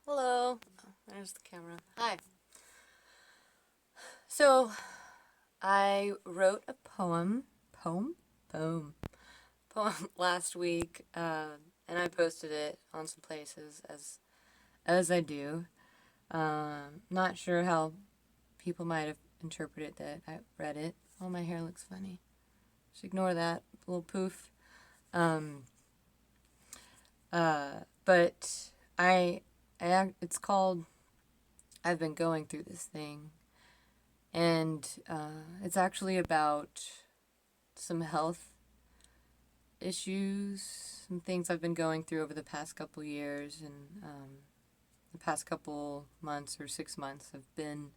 Hello. Oh, there's the camera. Hi. So, I wrote a poem last week, and I posted it on some places as I do. Not sure how people might have interpreted that I read it. Oh, my hair looks funny. Just ignore that little poof. Um, but it's called I've Been Going Through This Thing. And it's actually about some health issues, some things I've been going through over the past couple years, and the past couple months or 6 months have been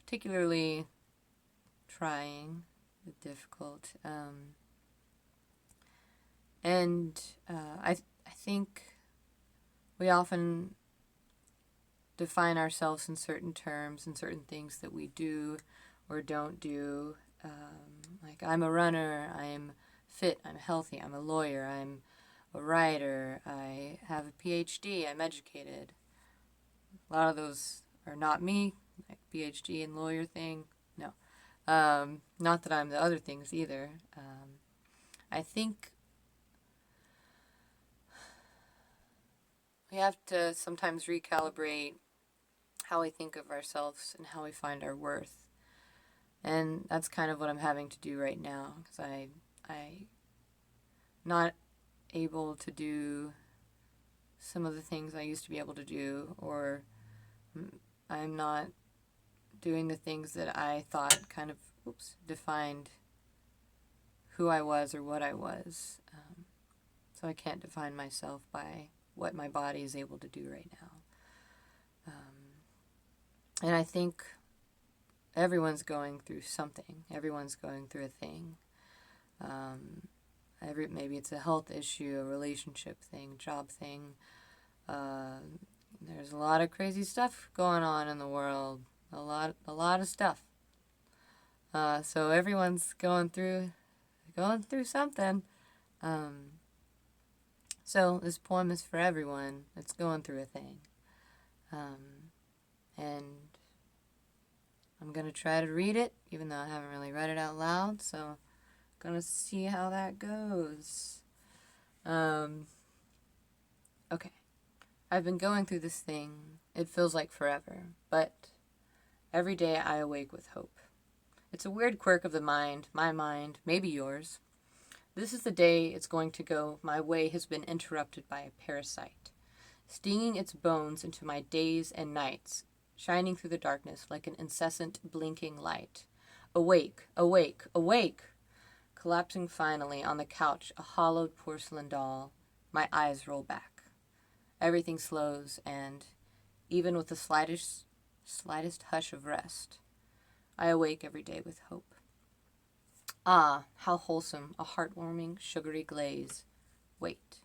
particularly trying, difficult, and I think we often define ourselves in certain terms and certain things that we do or don't do. Like, I'm a runner, I'm fit, I'm healthy, I'm a lawyer, I'm a writer, I have a PhD, I'm educated. A lot of those are not me, like PhD and lawyer thing. No. Not that I'm the other things either. I think we have to sometimes recalibrate how we think of ourselves and how we find our worth. And that's kind of what I'm having to do right now, because I not able to do some of the things I used to be able to do, or I'm not doing the things that I thought kind of defined who I was or what I was. So I can't define myself by what my body is able to do right now. And I think everyone's going through something. Everyone's going through a thing. Maybe it's a health issue, a relationship thing, job thing. There's a lot of crazy stuff going on in the world. A lot of stuff. So everyone's going through something. So this poem is for everyone that's going through a thing. And I'm going to try to read it, even though I haven't really read it out loud, so going to see how that goes. Okay. I've been going through this thing. It feels like forever, but every day I awake with hope. It's a weird quirk of the mind, my mind, maybe yours. This is the day it's going to go. My way has been interrupted by a parasite, stinging its bones into my days and nights, shining through the darkness like an incessant blinking light. Awake, awake, awake! Collapsing finally on the couch, a hollowed porcelain doll, my eyes roll back. Everything slows, and, even with the slightest hush of rest, I awake every day with hope. Ah, how wholesome, a heartwarming, sugary glaze. Wait.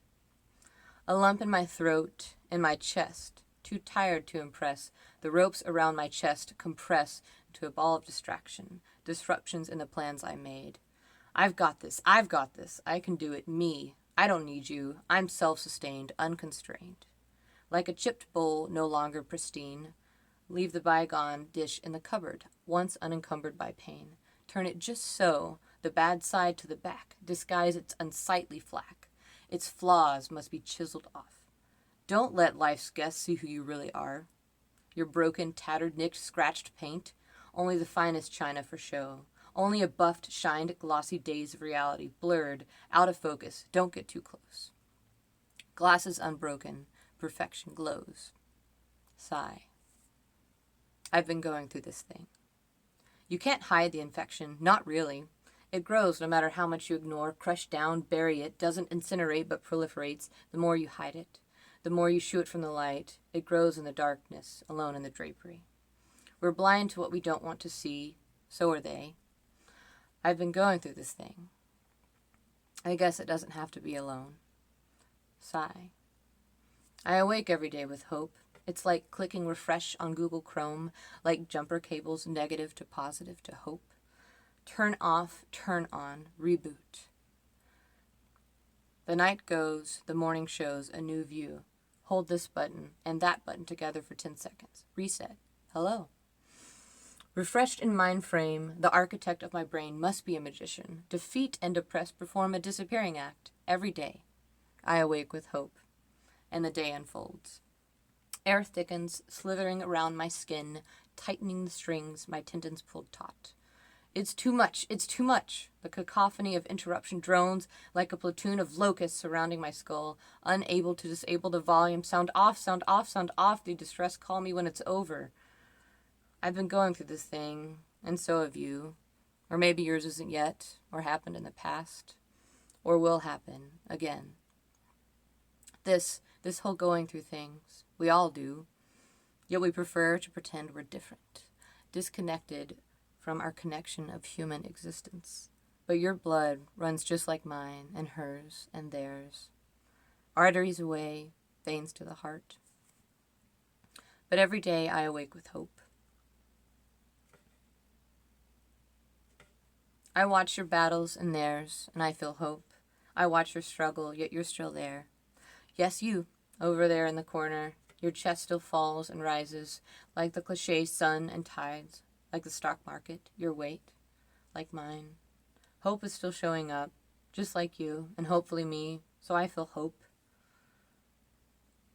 A lump in my throat, in my chest, too tired to impress. The ropes around my chest compress into a ball of distraction, disruptions in the plans I made. I've got this, I can do it, me. I don't need you, I'm self-sustained, unconstrained. Like a chipped bowl, no longer pristine, leave the bygone dish in the cupboard, once unencumbered by pain. Turn it just so, the bad side to the back, disguise its unsightly flack. Its flaws must be chiseled off. Don't let life's guests see who you really are. Your broken, tattered, nicked, scratched paint, only the finest china for show. Only a buffed, shined, glossy daze of reality, blurred, out of focus. Don't get too close. Glasses unbroken, perfection glows. Sigh. I've been going through this thing. You can't hide the infection, not really. It grows no matter how much you ignore, crush down, bury it, doesn't incinerate but proliferates the more you hide it. The more you shoo it from the light, it grows in the darkness, alone in the drapery. We're blind to what we don't want to see, so are they. I've been going through this thing. I guess it doesn't have to be alone. Sigh. I awake every day with hope. It's like clicking refresh on Google Chrome, like jumper cables, negative to positive to hope. Turn off, turn on, reboot. The night goes, the morning shows a new view. Hold this button and that button together for 10 seconds. Reset. Hello. Refreshed in mind frame, the architect of my brain must be a magician. Defeat and depress perform a disappearing act. Every day, I awake with hope, and the day unfolds. Air thickens, slithering around my skin, tightening the strings my tendons pulled taut. It's too much, it's too much. The cacophony of interruption drones like a platoon of locusts surrounding my skull, unable to disable the volume. Sound off, sound off, sound off. The distress call me when it's over. I've been going through this thing, and so have you. Or maybe yours isn't yet, or happened in the past, or will happen again. This whole going through things, we all do, yet we prefer to pretend we're different, disconnected from our connection of human existence. But your blood runs just like mine, and hers, and theirs. Arteries away, veins to the heart. But every day I awake with hope. I watch your battles and theirs, and I feel hope. I watch your struggle, yet you're still there. Yes, you, over there in the corner. Your chest still falls and rises, like the cliché sun and tides, like the stock market, your weight, like mine. Hope is still showing up, just like you, and hopefully me, so I feel hope.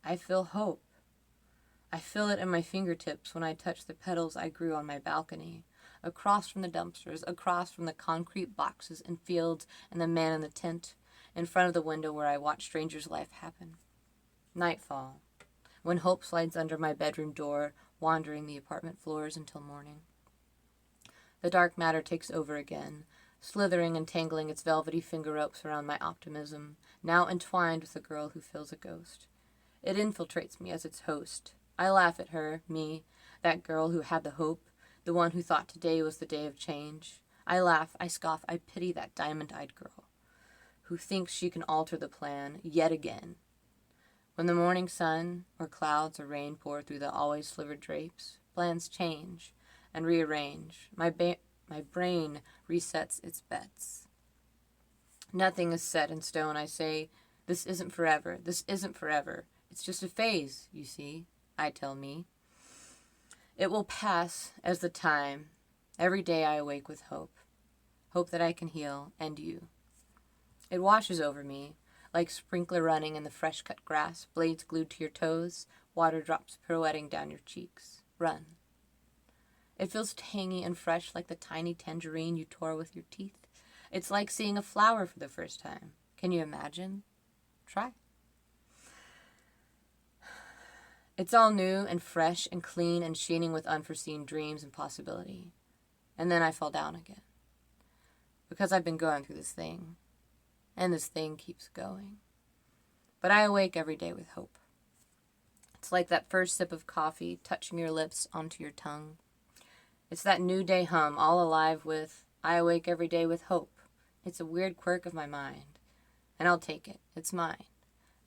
I feel hope. I feel it in my fingertips when I touch the petals I grew on my balcony, across from the dumpsters, across from the concrete boxes and fields and the man in the tent, in front of the window where I watch strangers' life happen. Nightfall, when hope slides under my bedroom door, wandering the apartment floors until morning. The dark matter takes over again, slithering and tangling its velvety finger ropes around my optimism, now entwined with the girl who feels a ghost. It infiltrates me as its host. I laugh at her, me, that girl who had the hope, the one who thought today was the day of change. I laugh, I scoff, I pity that diamond-eyed girl who thinks she can alter the plan yet again. When the morning sun or clouds or rain pour through the always slivered drapes, plans change and rearrange. My brain resets its bets. Nothing is set in stone, I say. This isn't forever. This isn't forever. It's just a phase, you see, I tell me. It will pass as the time. Every day I awake with hope. Hope that I can heal, and you. It washes over me, like sprinkler running in the fresh-cut grass, blades glued to your toes, water drops pirouetting down your cheeks. Run. It feels tangy and fresh like the tiny tangerine you tore with your teeth. It's like seeing a flower for the first time. Can you imagine? Try. It's all new and fresh and clean and sheening with unforeseen dreams and possibility. And then I fall down again. Because I've been going through this thing. And this thing keeps going. But I awake every day with hope. It's like that first sip of coffee touching your lips onto your tongue. It's that new day hum, all alive with, I awake every day with hope. It's a weird quirk of my mind. And I'll take it. It's mine.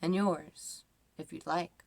And yours, if you'd like.